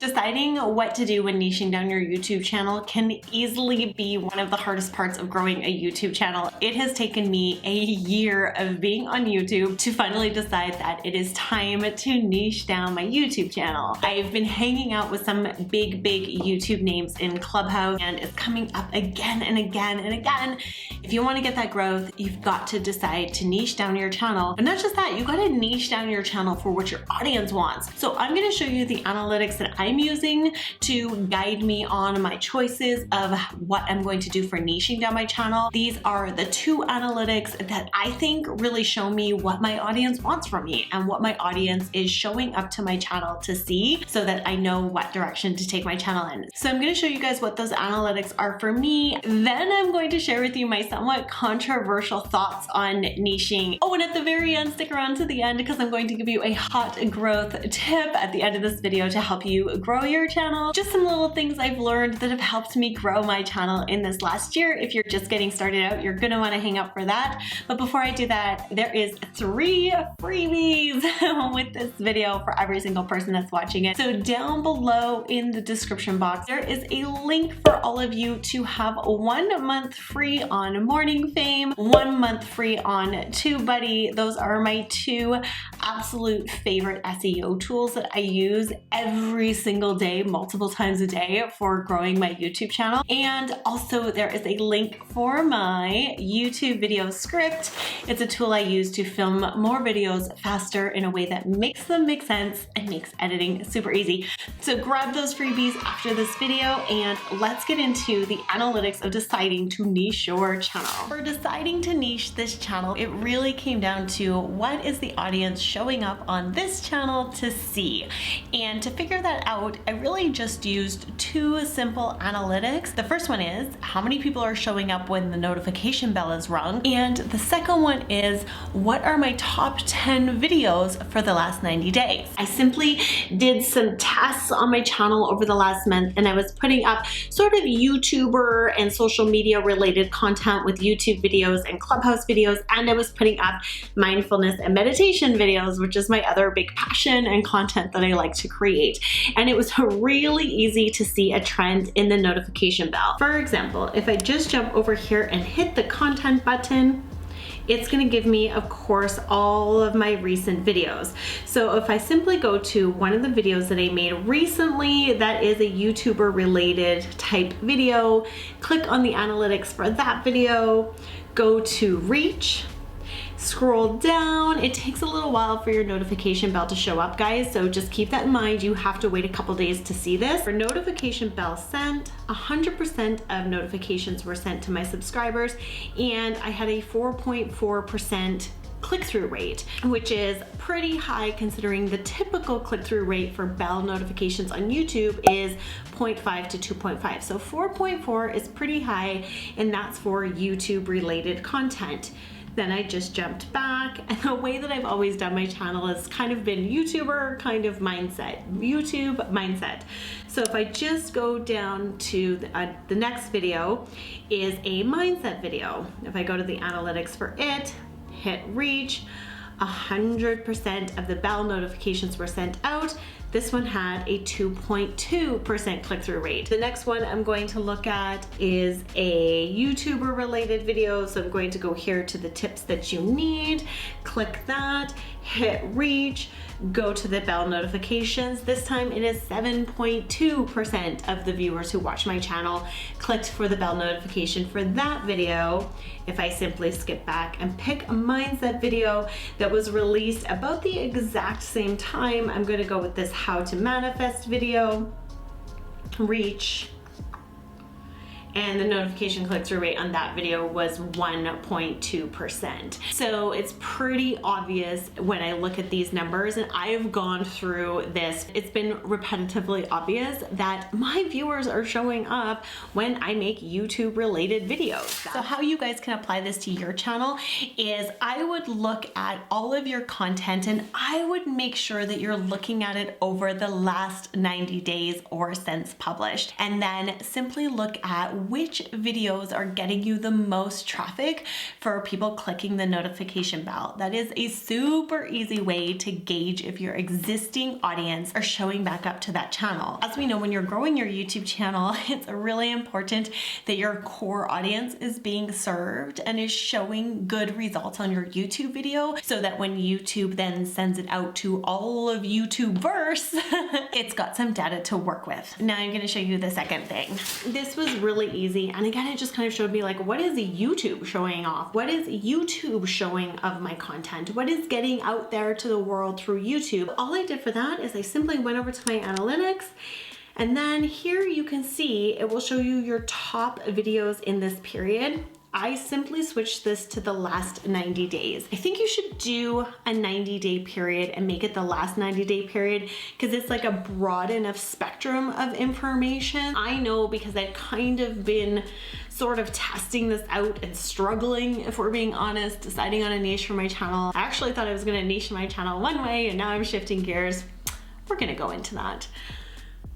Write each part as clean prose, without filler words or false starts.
Deciding what to do when niching down your YouTube channel can easily be one of the hardest parts of growing a YouTube channel. It has taken me a year of being on YouTube to finally decide that it is time to niche down my YouTube channel. I've been hanging out with some big YouTube names in Clubhouse, and it's coming up again and again and again. If you want to get that growth, you've got to decide to niche down your channel. And not just that, you got to niche down your channel for what your audience wants. So I'm going to show you the analytics that I'm using to guide me on my choices of what I'm going to do for niching down my channel. These are the two analytics that I think really show me what my audience wants from me and what my audience is showing up to my channel to see, so that I know what direction to take my channel in. So I'm going to show you guys what those analytics are for me. Then I'm going to share with you my somewhat controversial thoughts on niching. Oh, and at the very end, stick around to the end because I'm going to give you a hot growth tip at the end of this video to help you grow your channel. Just some little things I've learned that have helped me grow my channel in this last year. If you're just getting started out, you're gonna want to hang out for that. But before I do that, there is 3 freebies with this video for every single person that's watching it. So down below in the description box, there is a link for all of you to have 1 month free on Morning Fame, 1 month free on TubeBuddy. Those are my 2 absolute favorite SEO tools that I use every single day, multiple times a day for growing my YouTube channel. And also there is a link for my YouTube video script. It's a tool I use to film more videos faster in a way that makes them make sense and makes editing super easy. So grab those freebies after this video and let's get into the analytics of deciding to niche your channel. For deciding to niche this channel, it really came down to what is the audience showing up on this channel to see. And to figure that out, I really just used 2 simple analytics. The first one is how many people are showing up when the notification bell is rung. And the second one is what are my top 10 videos for the last 90 days. I simply did some tests on my channel over the last month, and I was putting up sort of YouTuber and social media related content with YouTube videos and Clubhouse videos, and I was putting up mindfulness and meditation videos, which is my other big passion and content that I like to create. And it was really easy to see a trend in the notification bell. For example, if I just jump over here and hit the content button, it's going to give me, of course, all of my recent videos. So if I simply go to one of the videos that I made recently that is a YouTuber related type video, click on the analytics for that video, go to reach, scroll down. It takes a little while for your notification bell to show up, guys, so just keep that in mind. You have to wait a couple days to see this. For notification bell sent, 100% of notifications were sent to my subscribers, and I had a 4.4% click-through rate, which is pretty high considering the typical click-through rate for bell notifications on YouTube is 0.5 to 2.5. So 4.4 is pretty high, and that's for YouTube related content. Then I just jumped back, and the way that I've always done my channel has kind of been YouTuber kind of mindset, YouTube mindset. So if I just go down to the next video is a mindset video. If I go to the analytics for it, hit reach, 100% of the bell notifications were sent out. This one had a 2.2% click-through rate. The next one I'm going to look at is a YouTuber related video. So I'm going to go here to the tips that you need, click that, hit reach, go to the bell notifications. This time it is 7.2% of the viewers who watch my channel clicked for the bell notification for that video. If I simply skip back and pick a mindset video that was released about the exact same time, I'm going to go with this how to manifest video, reach, and the notification click-through rate on that video was 1.2%. So it's pretty obvious when I look at these numbers, and I have gone through this, it's been repetitively obvious that my viewers are showing up when I make YouTube related videos. So how you guys can apply this to your channel is I would look at all of your content and I would make sure that you're looking at it over the last 90 days or since published, and then simply look at which videos are getting you the most traffic for people clicking the notification bell. That is a super easy way to gauge if your existing audience are showing back up to that channel. As we know, when you're growing your YouTube channel, it's really important that your core audience is being served and is showing good results on your YouTube video, so that when YouTube then sends it out to all of YouTubeverse, it's got some data to work with. Now I'm going to show you the second thing. This was really easy, and again, it just kind of showed me, like, what is YouTube showing off? What is YouTube showing of my content? What is getting out there to the world through YouTube? All I did for that is I simply went over to my analytics, and then here you can see it will show you your top videos in this period. I simply switched this to the last 90 days. I think you should do a 90-day period and make it the last 90-day period, because it's like a broad enough spectrum of information. I know, because I've kind of been sort of testing this out and struggling, if we're being honest, deciding on a niche for my channel. I actually thought I was gonna niche my channel one way, and now I'm shifting gears. We're gonna go into that.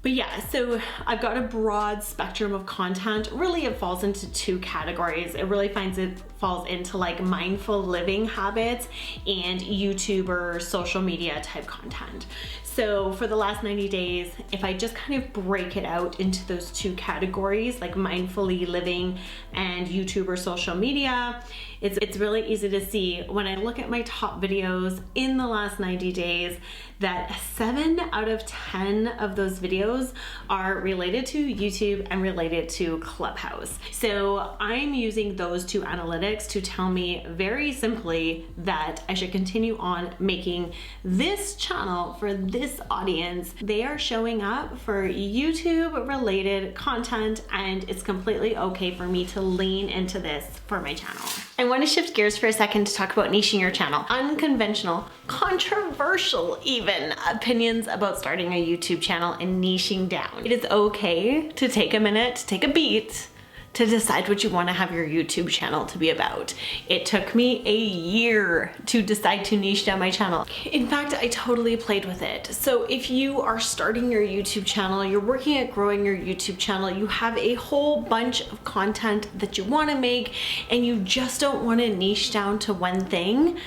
But yeah, so I've got a broad spectrum of content. Really, it falls into two categories. It really falls into like mindful living habits and YouTuber social media type content. So for the last 90 days, if I just kind of break it out into those two categories, like mindfully living and YouTuber social media, it's really easy to see when I look at my top videos in the last 90 days that 7 out of 10 of those videos are related to YouTube and related to Clubhouse. So I'm using those two analytics to tell me very simply that I should continue on making this channel for this audience. They are showing up for YouTube related content, and it's completely okay for me to lean into this for my channel. I want to shift gears for a second to talk about niching your channel. Unconventional, controversial even, opinions about starting a YouTube channel and niching down. It is okay to take a minute, take a beat, to decide what you want to have your YouTube channel to be about. It took me a year to decide to niche down my channel. In fact, I totally played with it. So if you are starting your YouTube channel, you're working at growing your YouTube channel, you have a whole bunch of content that you want to make, and you just don't want to niche down to one thing,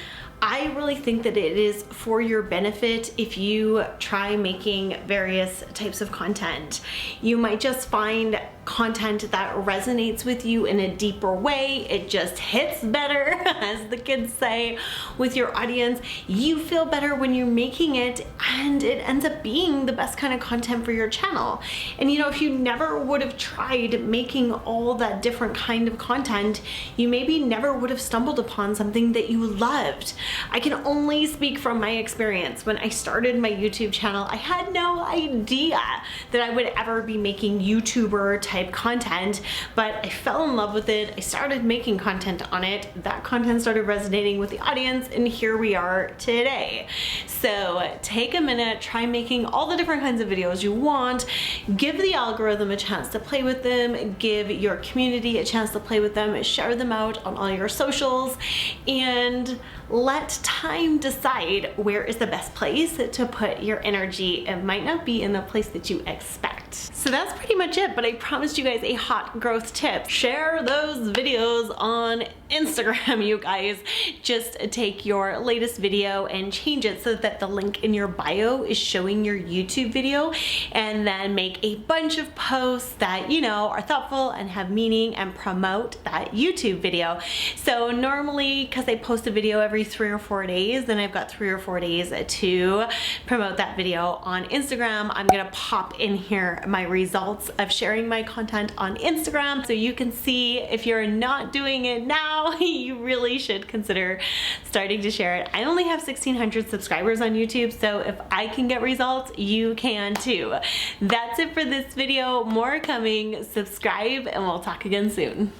I really think that it is for your benefit if you try making various types of content. You might just find content that resonates with you in a deeper way. It just hits better, as the kids say, with your audience. You feel better when you're making it, and it ends up being the best kind of content for your channel. And you know, if you never would have tried making all that different kind of content, you maybe never would have stumbled upon something that you loved. I can only speak from my experience. When I started my YouTube channel, I had no idea that I would ever be making YouTuber type content, but I fell in love with it. I started making content on it. That content started resonating with the audience, and here we are today. So take a minute, try making all the different kinds of videos you want, give the algorithm a chance to play with them, give your community a chance to play with them, share them out on all your socials, and let time decide where is the best place to put your energy. It might not be in the place that you expect. So that's pretty much it, but I promised you guys a hot growth tip. Share those videos on Instagram, you guys. Just take your latest video and change it so that the link in your bio is showing your YouTube video, and then make a bunch of posts that, you know, are thoughtful and have meaning and promote that YouTube video. So normally, because I post a video every 3 or 4 days, then I've got 3 or 4 days to promote that video on Instagram. I'm gonna pop in here my results of sharing my content on Instagram, so you can see. If you're not doing it now, you really should consider starting to share it. I only have 1,600 subscribers on YouTube, so if I can get results, you can too. That's it for this video. More coming. Subscribe, and we'll talk again soon.